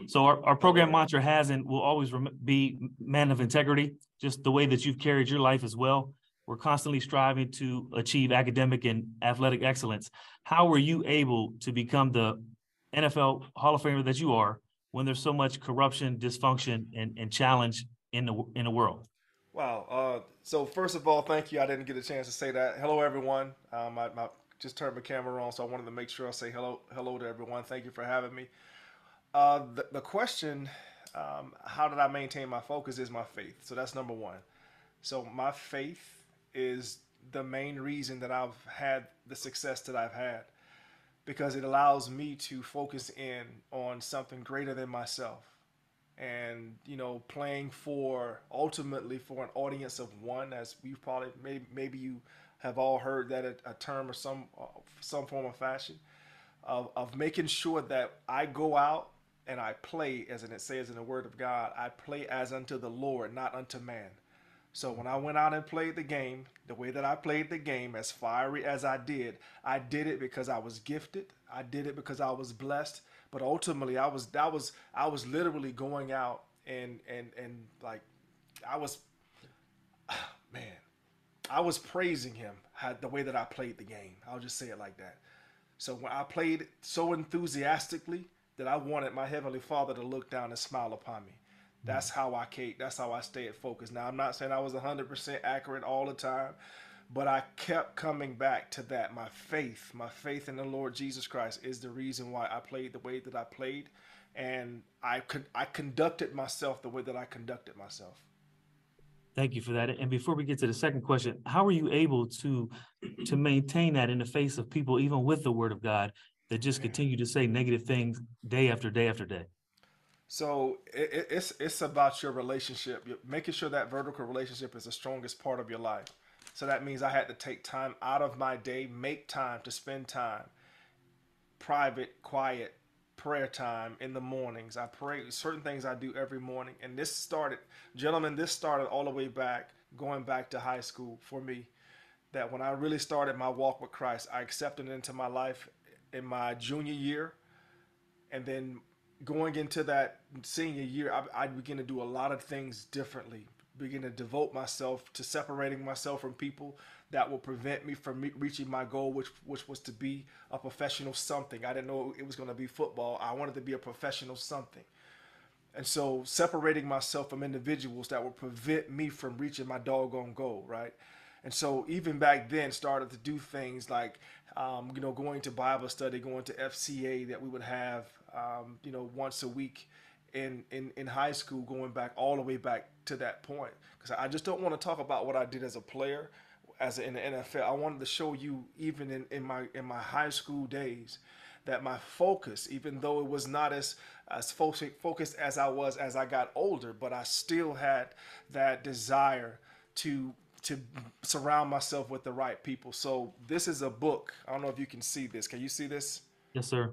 So our program mantra has and will always be man of integrity, just the way that you've carried your life as well. We're constantly striving to achieve academic and athletic excellence. How were you able to become the NFL Hall of Famer that you are when there's so much corruption, dysfunction, and challenge in the world? Wow. So first of all, thank you. I didn't get a chance to say that. Hello, everyone. I just turned my camera on, so I wanted to make sure I say hello to everyone. Thank you for having me. The question, how did I maintain my focus, is my faith. So that's number one. So my faith is the main reason that I've had the success that I've had, because it allows me to focus in on something greater than myself, and playing for ultimately for an audience of one, as we've probably maybe you have all heard that a term or some form of fashion of making sure that I go out and I play, as it says in the Word of God, I play as unto the Lord, not unto man. So when I went out and played the game, the way that I played the game, as fiery as I did it because I was gifted. I did it because I was blessed. But ultimately, I was literally going out and like I was, man, I was praising him the way that I played the game. I'll just say it like that. So when I played so enthusiastically that I wanted my heavenly Father to look down and smile upon me. That's how That's how I stayed focused. Now I'm not saying I was 100% accurate all the time, but I kept coming back to that. My faith in the Lord Jesus Christ is the reason why I played the way that I played, and I conducted myself the way that I conducted myself. Thank you for that. And before we get to the second question, how are you able to maintain that in the face of people, even with the Word of God, that just Man. continue to say negative things day after day after day? So it's about your relationship, making sure that vertical relationship is the strongest part of your life. So that means I had to take time out of my day, make time to spend time, private, quiet prayer time in the mornings. I pray certain things I do every morning. And this started, gentlemen, this started all the way back, going back to high school for me. That when I really started my walk with Christ, I accepted it into my life in my junior year. And then going into that senior year, I began to do a lot of things differently. Begin to devote myself to separating myself from people that will prevent me from reaching my goal, which was to be a professional something. I didn't know it was going to be football. I wanted to be a professional something. And so separating myself from individuals that would prevent me from reaching my doggone goal, right? And so even back then started to do things like, going to Bible study, going to FCA that we would have, once a week in high school, going back all the way back to that point. Because I just don't want to talk about what I did as a player, as in the NFL. I wanted to show you even in my high school days that my focus, even though it was not as focused as I was as I got older, but I still had that desire to surround myself with the right people. So this is a book. I don't know if you can see this. Can you see this? Yes, sir.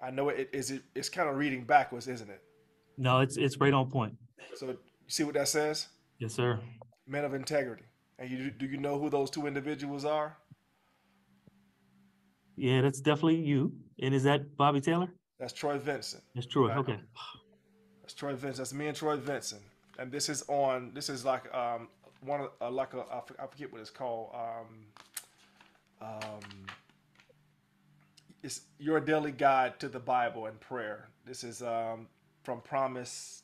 I know it's kind of reading backwards, isn't it? No, it's right on point. So you see what that says? Yes, sir. Men of integrity. And do you know who those two individuals are? Yeah, that's definitely you. And is that Bobby Taylor? That's Troy Vincent. That's Troy. Right. Okay. That's Troy Vincent. That's me and Troy Vincent. And this is on. This is like one of like a I forget what it's called. Um, it's your daily guide to the Bible and prayer. This is from Promise,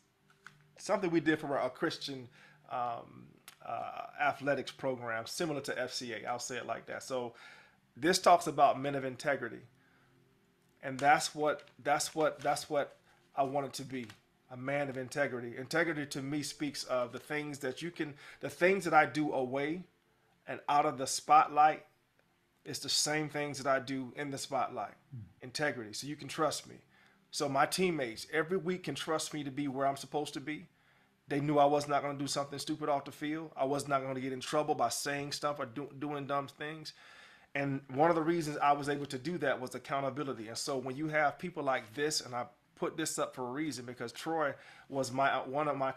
something we did for a Christian athletics program, similar to FCA. I'll say it like that. So this talks about men of integrity, and that's what I wanted to be, a man of integrity. Integrity to me speaks of the things that I do away and out of the spotlight. It's the same things that I do in the spotlight. Integrity, so you can trust me. So my teammates every week can trust me to be where I'm supposed to be. They knew I was not going to do something stupid off the field. I was not going to get in trouble by saying stuff or doing dumb things. And one of the reasons I was able to do that was accountability. And so when you have people like this, and I put this up for a reason because Troy was one of my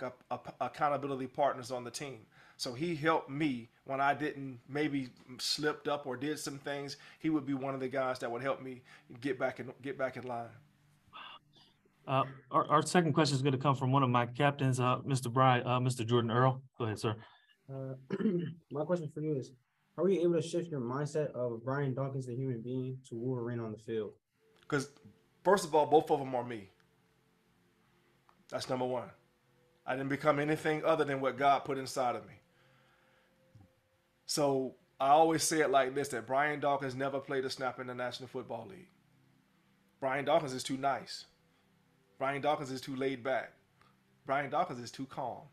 accountability partners on the team. So he helped me when I didn't maybe slipped up or did some things. He would be one of the guys that would help me get back in line. Our second question is going to come from one of my captains, Mr. Jordan Earl. Go ahead, sir. My question for you is, how are you able to shift your mindset of Brian Dawkins, the human being, to Wolverine on the field? Because, first of all, both of them are me. That's number one. I didn't become anything other than what God put inside of me. So I always say it like this, that Brian Dawkins never played a snap in the National Football League. Brian Dawkins is too nice. Brian Dawkins is too laid back. Brian Dawkins is too calm.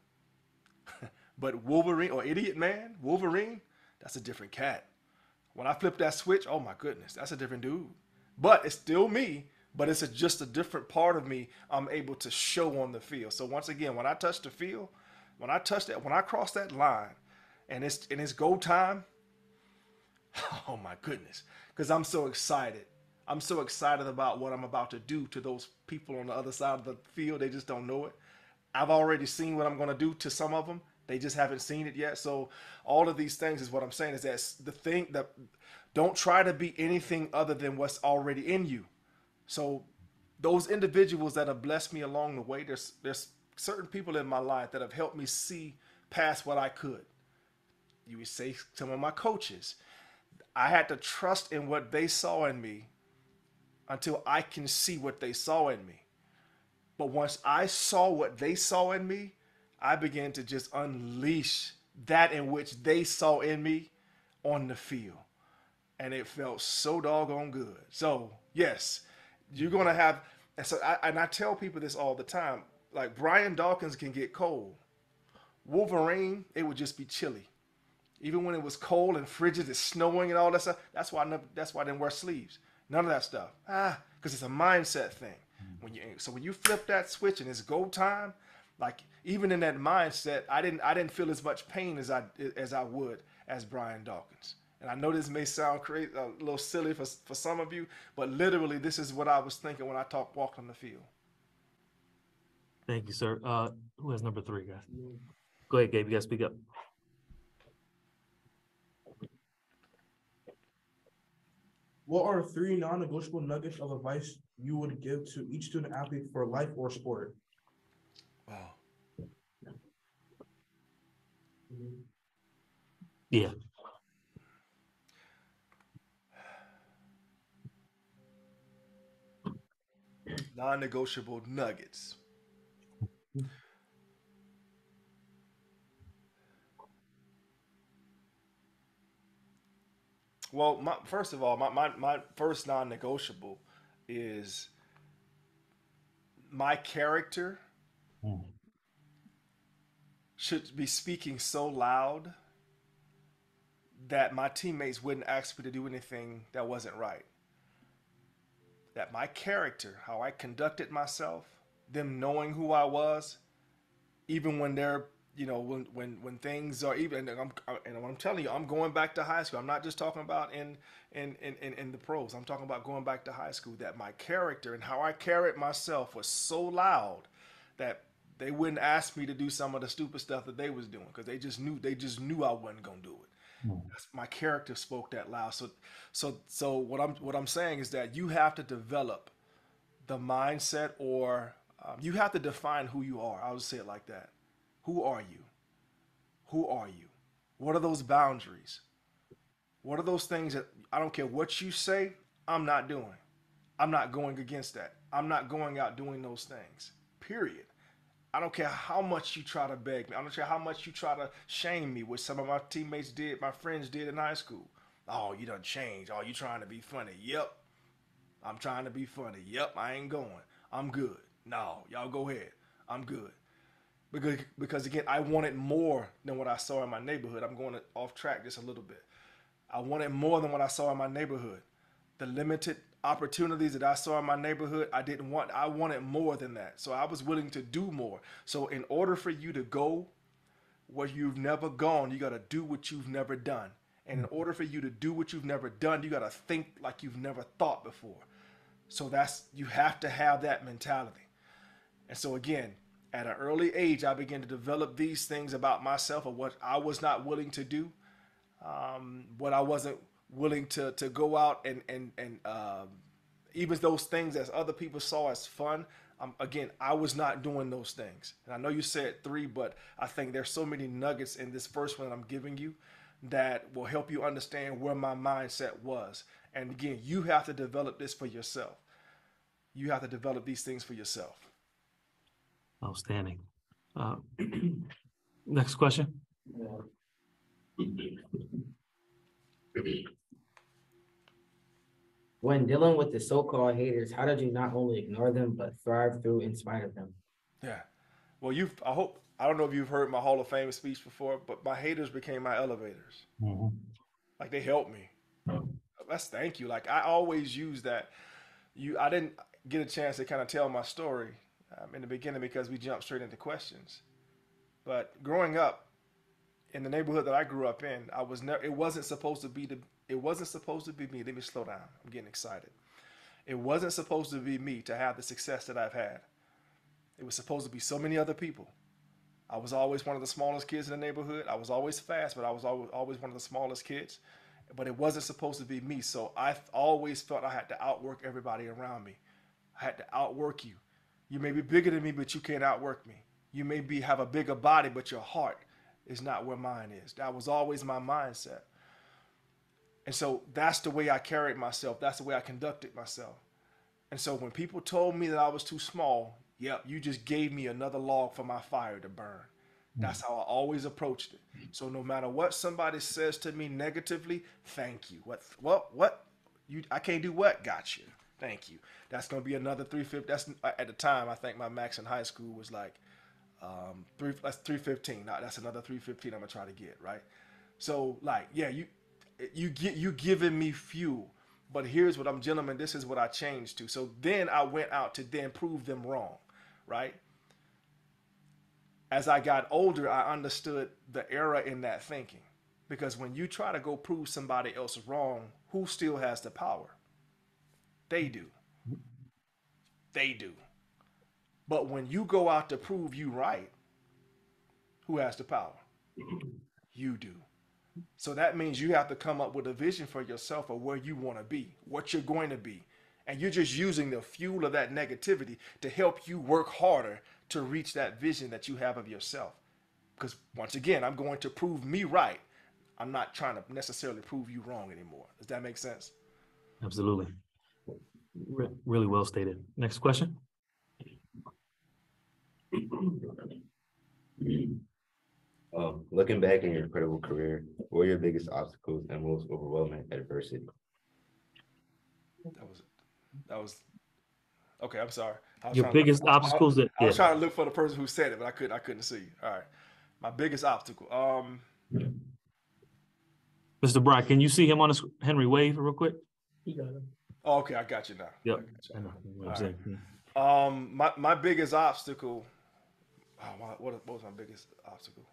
But Wolverine, or Idiot Man, Wolverine, that's a different cat. When I flip that switch, oh my goodness, that's a different dude. But it's still me, but it's just a different part of me I'm able to show on the field. So once again, when I touch the field, when I cross that line and it's go time, oh my goodness, because I'm so excited. I'm so excited about what I'm about to do to those people on the other side of the field. They just don't know it. I've already seen what I'm going to do to some of them. They just haven't seen it yet. So all of these things is what I'm saying is that the thing that don't try to be anything other than what's already in you. So those individuals that have blessed me along the way, there's certain people in my life that have helped me see past what I could. You would say some of my coaches. I had to trust in what they saw in me until I can see what they saw in me. But once I saw what they saw in me, I began to just unleash that in which they saw in me on the field. And it felt so doggone good. So, yes, you're going to have, and I tell people this all the time, like Brian Dawkins can get cold. Wolverine, it would just be chilly. Even when it was cold and frigid, it's snowing and all that stuff, that's why I didn't wear sleeves. None of that stuff. Because it's a mindset thing. So when you flip that switch and it's go time, like even in that mindset, I didn't feel as much pain as I would as Brian Dawkins. And I know this may sound crazy, a little silly for some of you, but literally this is what I was thinking when I walked on the field. Thank you, sir. Who has number 3, guys? Go ahead, Gabe. You guys speak up. What are 3 non-negotiable nuggets of advice you would give to each student athlete for life or sport? Wow. Yeah. Non-negotiable nuggets. Well, first of all, my first non-negotiable is my character should be speaking so loud that my teammates wouldn't ask me to do anything that wasn't right. That my character, how I conducted myself, them knowing who I was, even when they're, when things are even, and I'm telling you, I'm going back to high school. I'm not just talking about in the pros. I'm talking about going back to high school. That my character and how I carried myself was so loud that they wouldn't ask me to do some of the stupid stuff that they was doing because they just knew I wasn't gonna do it. My character spoke that loud. So what I'm saying is that you have to develop the mindset, or you have to define who you are. I would say it like that. Who are you? Who are you? What are those boundaries? What are those things that I don't care what you say, I'm not doing. I'm not going against that. I'm not going out doing those things. Period. I don't care how much you try to beg me. I don't care how much you try to shame me, which some of my teammates did, my friends did in high school. Oh, you done changed. Oh, you trying to be funny. Yep. I'm trying to be funny. Yep, I ain't going. I'm good. No, y'all go ahead. I'm good. Because again, I wanted more than what I saw in my neighborhood. I'm going off track just a little bit. I wanted more than what I saw in my neighborhood. The limited opportunities that I saw in my neighborhood, I wanted more than that. So I was willing to do more. So in order for you to go where you've never gone, you got to do what you've never done. And in order for you to do what you've never done, you got to think like you've never thought before. So you have to have that mentality. And so again, at an early age, I began to develop these things about myself, of what I was not willing to do, what I wasn't willing to go out and even those things as other people saw as fun, Again, I was not doing those things. And I know you said 3, but I think there's so many nuggets in this first one that I'm giving you that will help you understand where my mindset was. And again, you have to develop this for yourself. You have to develop these things for yourself. Outstanding. Next question. When dealing with the so-called haters, how did you not only ignore them, but thrive through in spite of them? Yeah. Well, I don't know if you've heard my Hall of Fame speech before, but my haters became my elevators. Mm-hmm. Like, they helped me. That's thank you. Like, I always use that. I didn't get a chance to kind of tell my story in the beginning because we jumped straight into questions. But growing up in the neighborhood that I grew up in, it wasn't supposed to be me. Let me slow down. I'm getting excited. It wasn't supposed to be me to have the success that I've had. It was supposed to be so many other people. I was always one of the smallest kids in the neighborhood. I was always fast, but I was always one of the smallest kids. But it wasn't supposed to be me. So I always felt I had to outwork everybody around me. I had to outwork you. You may be bigger than me, but you can't outwork me. You may have a bigger body, but your heart is not where mine is. That was always my mindset. And so that's the way I carried myself. That's the way I conducted myself. And so when people told me that I was too small, yep, you just gave me another log for my fire to burn. That's how I always approached it. So no matter what somebody says to me negatively, thank you. What? I can't do what? Gotcha. Thank you. That's going to be another 350. That's at the time, I think my max in high school was like that's 315. Now that's another 315 I'm going to try to get, right? So like, yeah, you giving me fuel. But here's what gentlemen, this is what I changed to. So then I went out to then prove them wrong, right? As I got older, I understood the error in that thinking. Because when you try to go prove somebody else wrong, who still has the power? They do. They do. But when you go out to prove you right, who has the power? You do. So that means you have to come up with a vision for yourself of where you want to be, what you're going to be. And you're just using the fuel of that negativity to help you work harder to reach that vision that you have of yourself. Because once again, I'm going to prove me right. I'm not trying to necessarily prove you wrong anymore. Does that make sense? Absolutely. Really well stated. Next question. Looking back in your incredible career, what were your biggest obstacles and most overwhelming adversity? That was okay. I'm sorry. Your biggest obstacles. I was trying to look for the person who said it, but I couldn't see. All right. My biggest obstacle. Mr. Brian, can you see him on the Henry wave real quick? He got him. Oh, okay, I got you now. Yep. I know what I'm saying. My biggest obstacle. What was my biggest obstacle?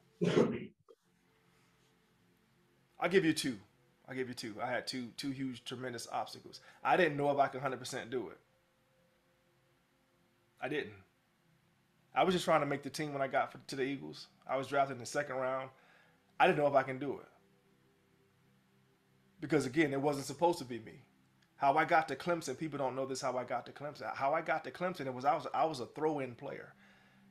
I'll give you two. I had two huge, tremendous obstacles. I didn't know if I could 100% do it. I didn't. I was just trying to make the team when I got to the Eagles. I was drafted in the second round. I didn't know if I can do it. Because again, it wasn't supposed to be me. How I got to Clemson, people don't know this, how I got to Clemson. How I got to Clemson, I was a throw-in player.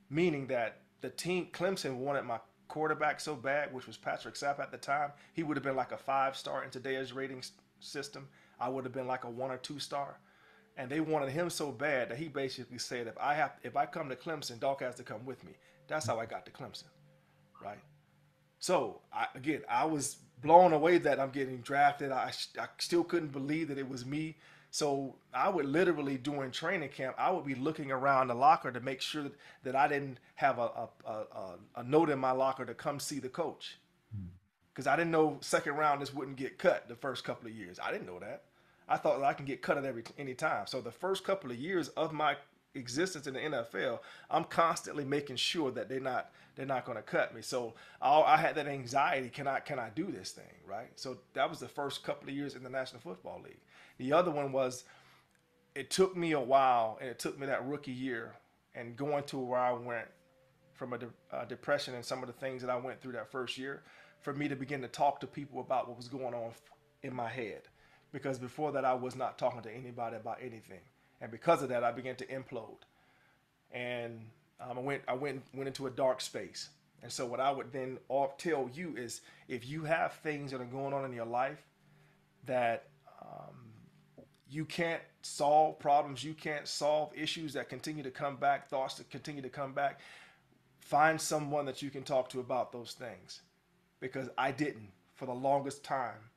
Meaning that the team, Clemson wanted my quarterback so bad, which was Patrick Sapp at the time. He would have been like a 5-star in today's rating system. I would have been like a 1 or 2 star. And they wanted him so bad that he basically said, if I come to Clemson, Doc has to come with me. That's how I got to Clemson, right? So I was blown away that I'm getting drafted. I still couldn't believe that it was me. So I would literally, during training camp, I would be looking around the locker to make sure that I didn't have a note in my locker to come see the coach. Because I didn't know second rounders wouldn't get cut the first couple of years. I didn't know that. I thought that I can get cut at any time. So the first couple of years of my existence in the NFL, I'm constantly making sure that they're not going to cut me. So I had that anxiety. Can I do this thing, right? So that was the first couple of years in the National Football League. The other one was, it took me a while, and it took me that rookie year and going to where I went from a depression and some of the things that I went through that first year, for me to begin to talk to people about what was going on in my head. Because before that, I was not talking to anybody about anything. And because of that, I began to implode. and I went into a dark space. And so what I would then tell you is, if you have things that are going on in your life that you can't solve, problems you can't solve, issues that continue to come back, thoughts that continue to come back, find someone that you can talk to about those things, because I didn't for the longest time,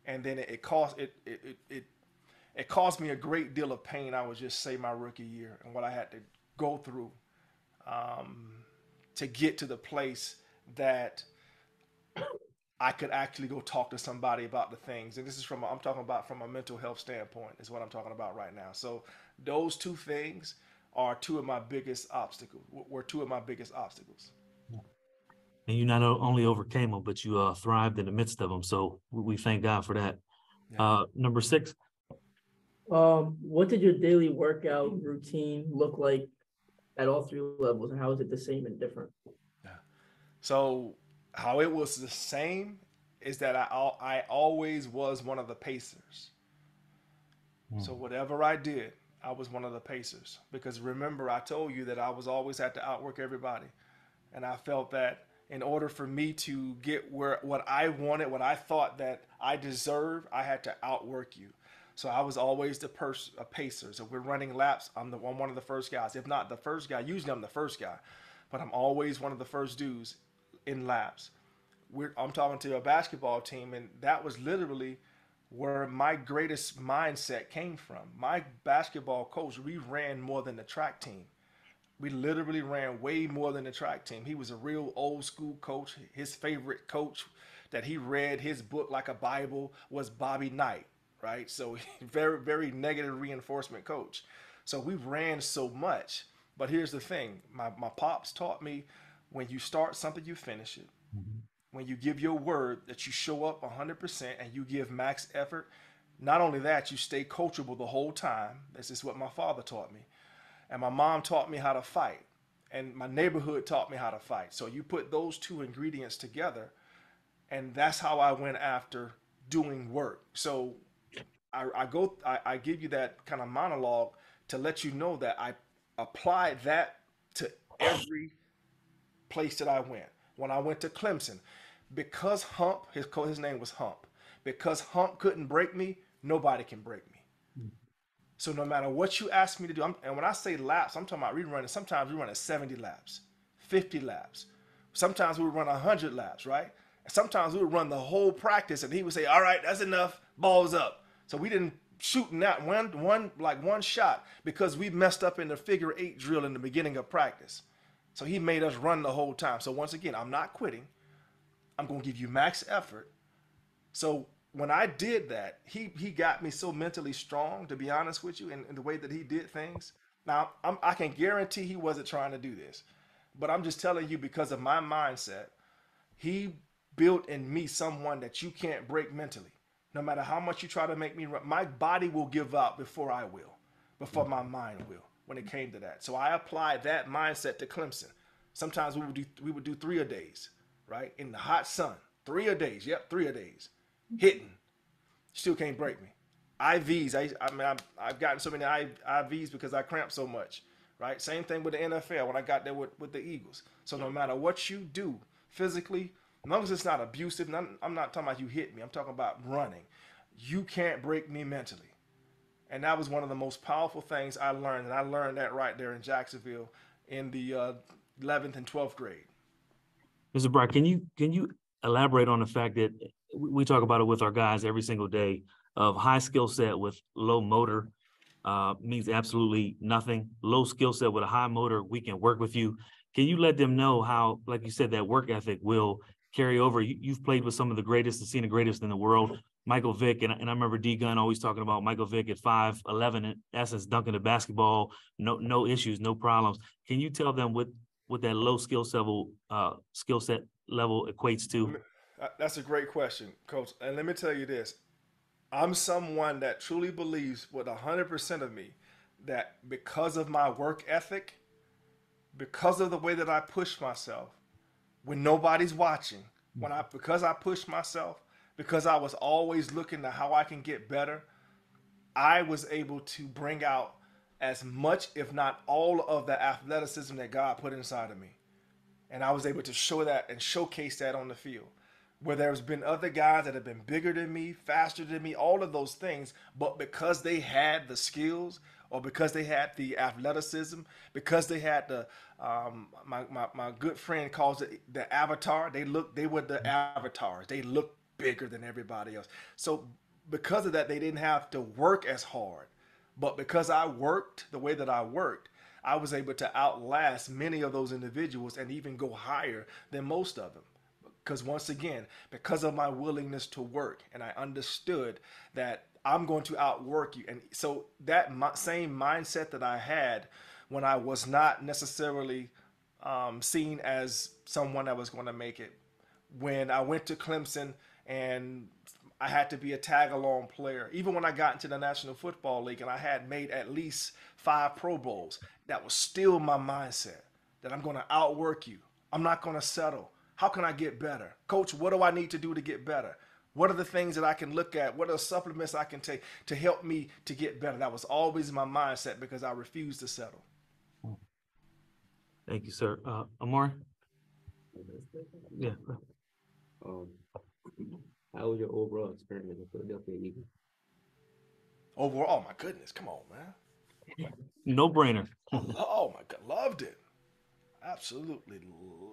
and then it caused me a great deal of pain. I would just say my rookie year and what I had to go through to get to the place that I could actually go talk to somebody about the things. And this is I'm talking about from a mental health standpoint is what I'm talking about right now. So those two things are two of my biggest obstacles, were two of my biggest obstacles. And you not only overcame them, but you thrived in the midst of them. So we thank God for that. Yeah. Number 6. What did your daily workout routine look like at all 3 levels, and how is it the same and different? Yeah. So how it was the same is that I always was one of the pacers. So whatever I did, I was one of the pacers, because remember, I told you that I was always had to outwork everybody. And I felt that in order for me to get what I wanted, what I thought that I deserved, I had to outwork you. So I was always a pacer. So we're running laps. I'm one of the first guys, if not the first guy. Usually I'm the first guy, but I'm always one of the first dudes in laps. I'm talking to a basketball team, and that was literally where my greatest mindset came from. My basketball coach, we ran more than the track team. We literally ran way more than the track team. He was a real old school coach. His favorite coach that he read his book like a Bible was Bobby Knight, right? So very, very negative reinforcement coach. So we ran so much. But here's the thing. My pops taught me, when you start something, you finish it. When you give your word that you show up 100% and you give max effort, not only that, you stay coachable the whole time. This is what my father taught me. And my mom taught me how to fight. And my neighborhood taught me how to fight. So you put those two ingredients together, and that's how I went after doing work. So I give you that kind of monologue to let you know that I applied that to every place that I went. When I went to Clemson, because Hump, his name was Hump, because Hump couldn't break me, nobody can break me. So no matter what you ask me to do, and when I say laps, I'm talking about rerunning. Sometimes we run at 70 laps, 50 laps. Sometimes we would run 100 laps, right? And sometimes we would run the whole practice, and he would say, "All right, that's enough, balls up." So we didn't shoot in that one shot because we messed up in the figure 8 drill in the beginning of practice. So he made us run the whole time. So once again, I'm not quitting. I'm going to give you max effort. So when I did that, he got me so mentally strong, to be honest with you, in the way that he did things. Now, I can guarantee he wasn't trying to do this, but I'm just telling you, because of my mindset, he built in me someone that you can't break mentally. No matter how much you try to make me run, my body will give up before I will, before my mind will, when it came to that. So I applied that mindset to Clemson. Sometimes we would do 3-a-days, right? In the hot sun, 3-a-days. Yep, 3-a-days. Hitting. Still can't break me. IVs. I've gotten so many IVs because I cramp so much, right? Same thing with the NFL when I got there with the Eagles. So no matter what you do physically, as long as it's not abusive, I'm not talking about you hit me. I'm talking about running. You can't break me mentally. And that was one of the most powerful things I learned. And I learned that right there in Jacksonville in the 11th and 12th grade. Mr. Brian, can you elaborate on the fact that we talk about it with our guys every single day, of high skill set with low motor means absolutely nothing. Low skill set with a high motor, we can work with you. Can you let them know how, like you said, that work ethic will carry over? You've played with some of the greatest and seen the greatest in the world. Michael Vick, and I remember D Gunn always talking about Michael Vick at 5'11", in essence, dunking the basketball, no issues, no problems. Can you tell them what that low skill set level equates to? That's a great question, Coach. And let me tell you this. I'm someone that truly believes with 100% of me that because of my work ethic, because of the way that I push myself when nobody's watching, because I push myself, because I was always looking to how I can get better, I was able to bring out as much, if not all, of the athleticism that God put inside of me. And I was able to show that and showcase that on the field. Where there's been other guys that have been bigger than me, faster than me, all of those things, but because they had the skills, or because they had the athleticism, because they had the my good friend calls it the avatar. They were the avatars. They looked bigger than everybody else. So because of that, they didn't have to work as hard. But because I worked the way that I worked, I was able to outlast many of those individuals and even go higher than most of them. Because once again, because of my willingness to work, and I understood that I'm going to outwork you. And so that same mindset that I had when I was not necessarily seen as someone that was going to make it, when I went to Clemson and I had to be a tag-along player, even when I got into the National Football League and I had made at least 5 Pro Bowls, that was still my mindset, that I'm going to outwork you. I'm not going to settle. How can I get better? Coach, what do I need to do to get better? What are the things that I can look at? What are the supplements I can take to help me to get better? That was always my mindset because I refused to settle. Thank you, sir. Amar? Yeah. How was your overall experience with Philadelphia Eagles? Overall, oh my goodness, come on, man. No brainer. Oh my God, loved it. Absolutely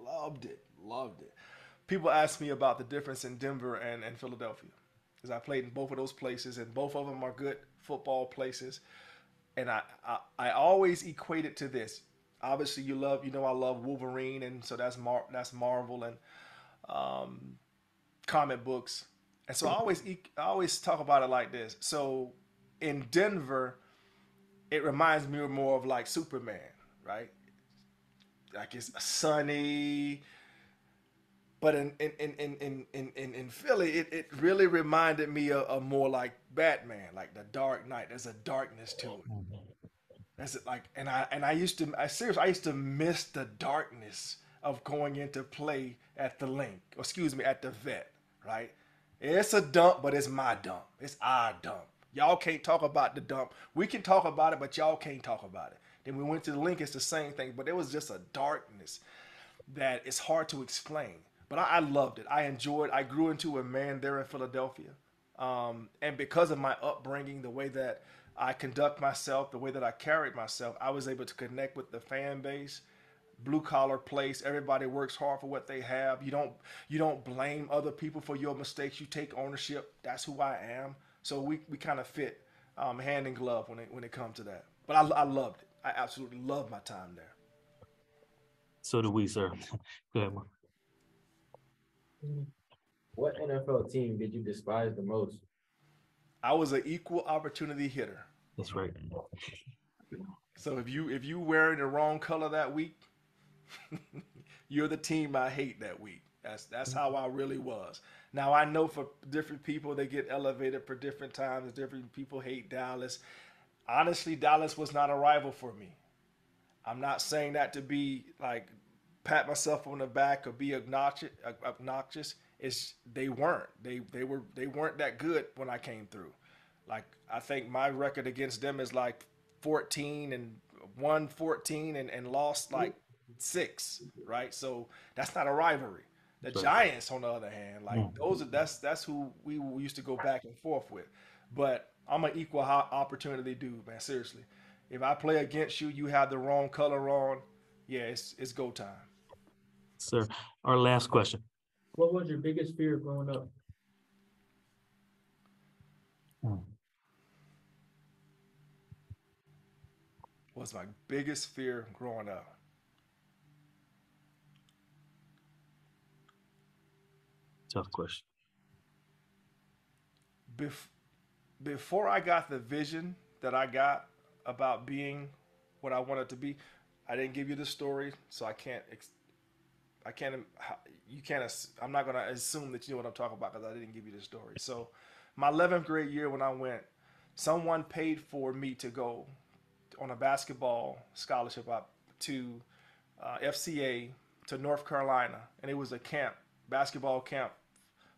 loved it. Loved it. People ask me about the difference in Denver and Philadelphia, because I played in both of those places, and both of them are good football places. And I always equate it to this. Obviously, I love Wolverine, and so that's Marvel and comic books. And so I always talk about it like this. So in Denver, it reminds me more of like Superman, right? Like it's sunny. But in Philly, it really reminded me of more like Batman, like the Dark Knight. There's a darkness to it. That's it, like, and I used to miss the darkness of going into play at the at the vet, right? It's a dump, but it's my dump. It's our dump. Y'all can't talk about the dump. We can talk about it, but y'all can't talk about it. Then we went to the link, it's the same thing, but there was just a darkness that is hard to explain. But I loved it. I enjoyed. I grew into a man there in Philadelphia, and because of my upbringing, the way that I conduct myself, the way that I carried myself, I was able to connect with the fan base. Blue collar place. Everybody works hard for what they have. You don't blame other people for your mistakes. You take ownership. That's who I am. So we kind of fit hand in glove when it comes to that. But I loved it. I absolutely loved my time there. So do we, sir. Go ahead, Mark. What NFL team did you despise the most? I was an equal opportunity hitter. That's right. So if you wearing the wrong color that week, you're the team I hate that week. That's how I really was. Now I know for different people they get elevated for different times. Different people hate Dallas. Honestly, Dallas was not a rival for me. I'm not saying that to be like pat myself on the back or be obnoxious. They weren't. They weren't that good when I came through. Like I think my record against them is like 14 and won 14 and lost like 6, right? So that's not a rivalry. The Giants, on the other hand, like that's who we used to go back and forth with. But I'm an equal opportunity dude, man. Seriously, if I play against you, you have the wrong color on. Yeah, it's go time. Sir, our last question. What was your biggest fear growing up? What's my biggest fear growing up? Tough question. Before I got the vision that I got about being what I wanted to be, I didn't give you the story, so I'm not going to assume that you know what I'm talking about because I didn't give you the story. So my 11th grade year when I went, someone paid for me to go on a basketball scholarship up to FCA to North Carolina. And it was a basketball camp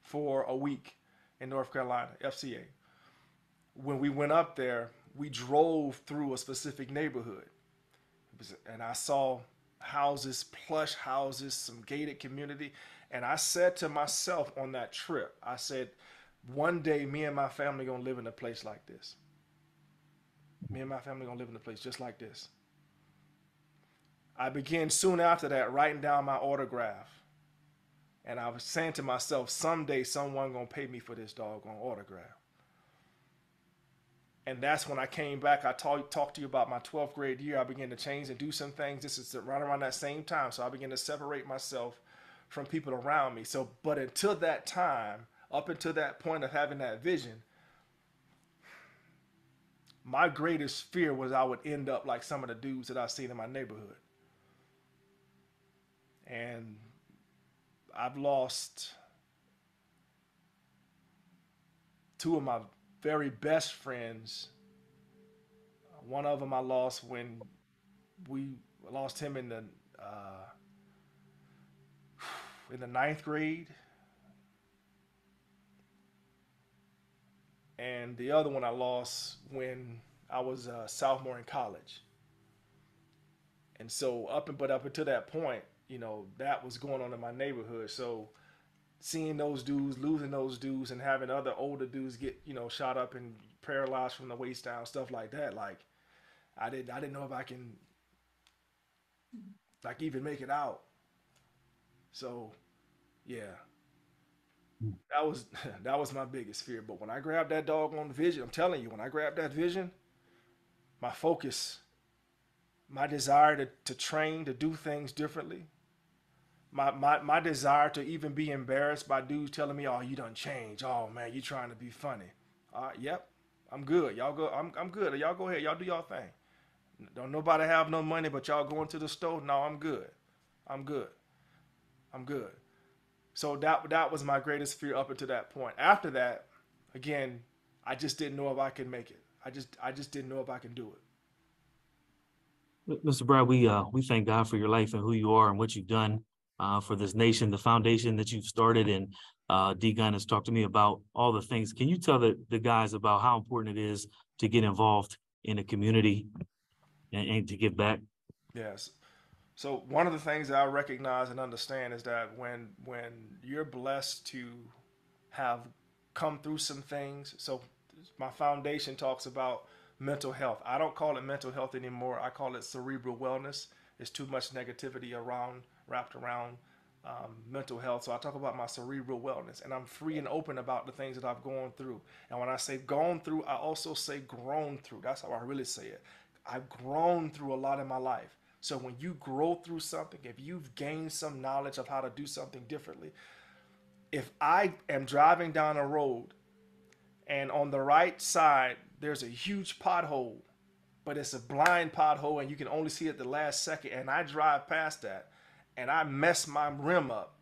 for a week in North Carolina, FCA. When we went up there, we drove through a specific neighborhood, and I saw houses, plush houses, some gated community. And I said to myself on that trip, I said, one day me and my family gonna live in a place like this. Me and my family gonna live in a place just like this. I began soon after that writing down my autograph. And I was saying to myself, someday someone gonna pay me for this doggone autograph. And that's when I came back. I talked to you about my 12th grade year. I began to change and do some things. This is right around that same time. So I began to separate myself from people around me. So, but until that time, up until that point of having that vision, my greatest fear was I would end up like some of the dudes that I've seen in my neighborhood. And I've lost two of my very best friends. One of them I lost when we lost him in the ninth grade. And the other one I lost when I was a sophomore in college. And so up until that point, you know, that was going on in my neighborhood. So seeing those dudes, losing those dudes, and having other older dudes get, you know, shot up and paralyzed from the waist down, stuff like that, like I didn't know if I can like even make it out. So yeah. That was my biggest fear. But when I grabbed that doggone vision, I'm telling you, when I grabbed that vision, my focus, my desire to train, to do things differently, my desire to even be embarrassed by dudes telling me, "Oh, you done changed. Oh man, you trying to be funny." Yep, I'm good. Y'all go. I'm good. Y'all go ahead. Y'all do y'all thing. Don't nobody have no money, but y'all going to the store? No, I'm good. I'm good. I'm good. So that was my greatest fear up until that point. After that, again, I just didn't know if I could make it. I just didn't know if I can do it. Mr. Brad, we thank God for your life and who you are and what you've done for this nation, the foundation that you've started. And D Gunn has talked to me about all the things. Can you tell the guys about how important it is to get involved in a community and to give back? Yes. So one of the things that I recognize and understand is that when you're blessed to have come through some things, so my foundation talks about mental health. I don't call it mental health anymore. I call it cerebral wellness. There's too much negativity wrapped around mental health. So I talk about my cerebral wellness, and I'm free and open about the things that I've gone through. And when I say gone through, I also say grown through. That's how I really say it. I've grown through a lot in my life. So when you grow through something, if you've gained some knowledge of how to do something differently, if I am driving down a road and on the right side, there's a huge pothole, but it's a blind pothole and you can only see it the last second, and I drive past that and I mess my rim up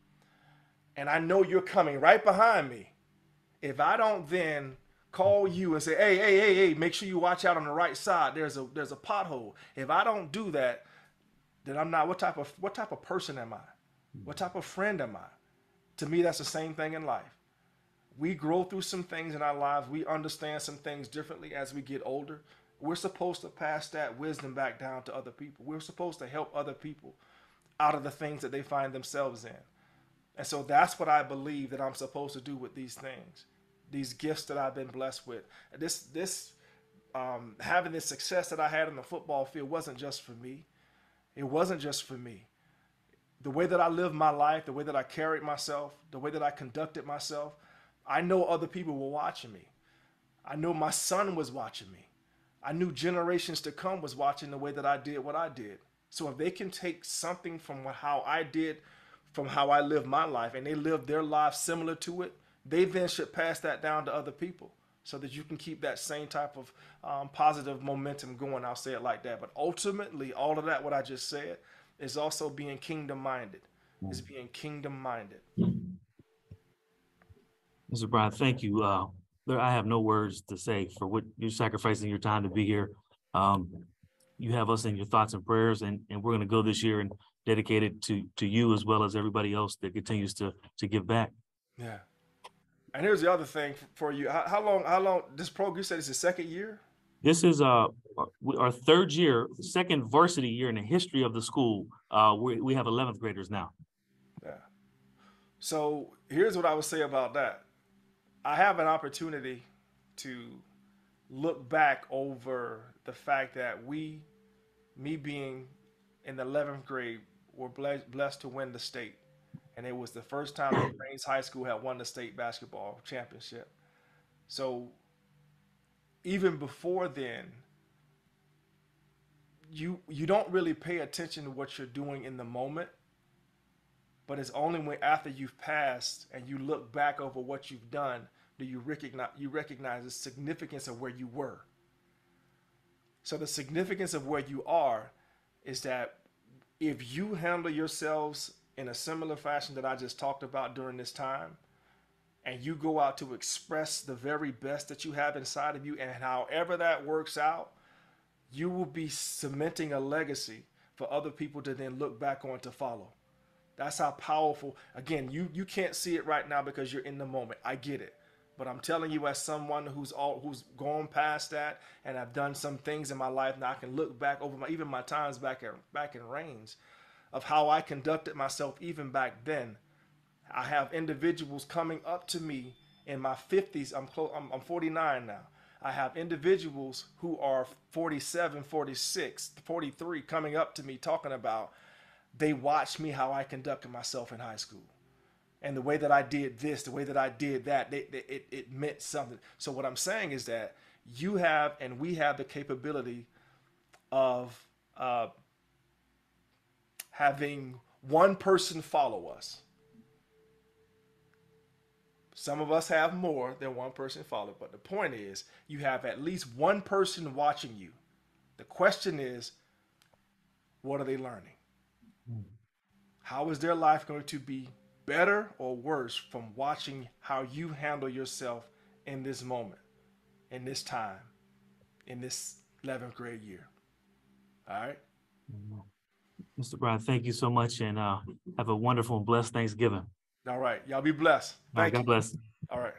and I know you're coming right behind me, if I don't then call you and say, hey, make sure you watch out on the right side, there's a pothole. If I don't do that, then I'm not, what type of person am I? What type of friend am I? To me, that's the same thing in life. We grow through some things in our lives. We understand some things differently as we get older. We're supposed to pass that wisdom back down to other people. We're supposed to help other people out of the things that they find themselves in. And so that's what I believe that I'm supposed to do with these things, these gifts that I've been blessed with. Having this success that I had in the football field wasn't just for me. It wasn't just for me. The way that I lived my life, the way that I carried myself, the way that I conducted myself, I know other people were watching me. I know my son was watching me. I knew generations to come was watching the way that I did what I did. So if they can take something from how I did, from how I lived my life, and they lived their lives similar to it, they then should pass that down to other people so that you can keep that same type of positive momentum going. I'll say it like that. But ultimately, all of that, what I just said, is also being kingdom-minded. Is being kingdom-minded. Mr. Brian, thank you. I have no words to say for what you're sacrificing your time to be here. You have us in your thoughts and prayers, and we're going to go this year and dedicate it to you as well as everybody else that continues to give back. Yeah. And here's the other thing for you. How long this program, you said it's the second year? This is our second varsity year in the history of the school. We have 11th graders now. Yeah. So here's what I would say about that. I have an opportunity to look back over the fact that me being in the 11th grade, were blessed to win the state. And it was the first time that Rains High School had won the state basketball championship. So even before then, you don't really pay attention to what you're doing in the moment, but it's only when after you've passed and you look back over what you've done do you recognize the significance of where you were. So the significance of where you are is that if you handle yourselves in a similar fashion that I just talked about during this time, and you go out to express the very best that you have inside of you, and however that works out, you will be cementing a legacy for other people to then look back on to follow. That's how powerful. Again, you can't see it right now because you're in the moment. I get it. But I'm telling you, as someone who's gone past that, and I've done some things in my life now, I can look back over even my times back in Reigns, of how I conducted myself even back then. I have individuals coming up to me in my 50s. I'm 49 now. I have individuals who are 47, 46, 43 coming up to me talking about they watched me how I conducted myself in high school. And the way that I did this, the way that I did that, it meant something. So what I'm saying is that you have and we have the capability of having one person follow us. Some of us have more than one person follow, but the point is you have at least one person watching you. The question is, what are they learning? How is their life going to be better or worse from watching how you handle yourself in this moment, in this time, in this 11th grade year? All right? Mr. Brian, thank you so much, and have a wonderful and blessed Thanksgiving. All right. Y'all be blessed. All right, Thank God you. bless. All right.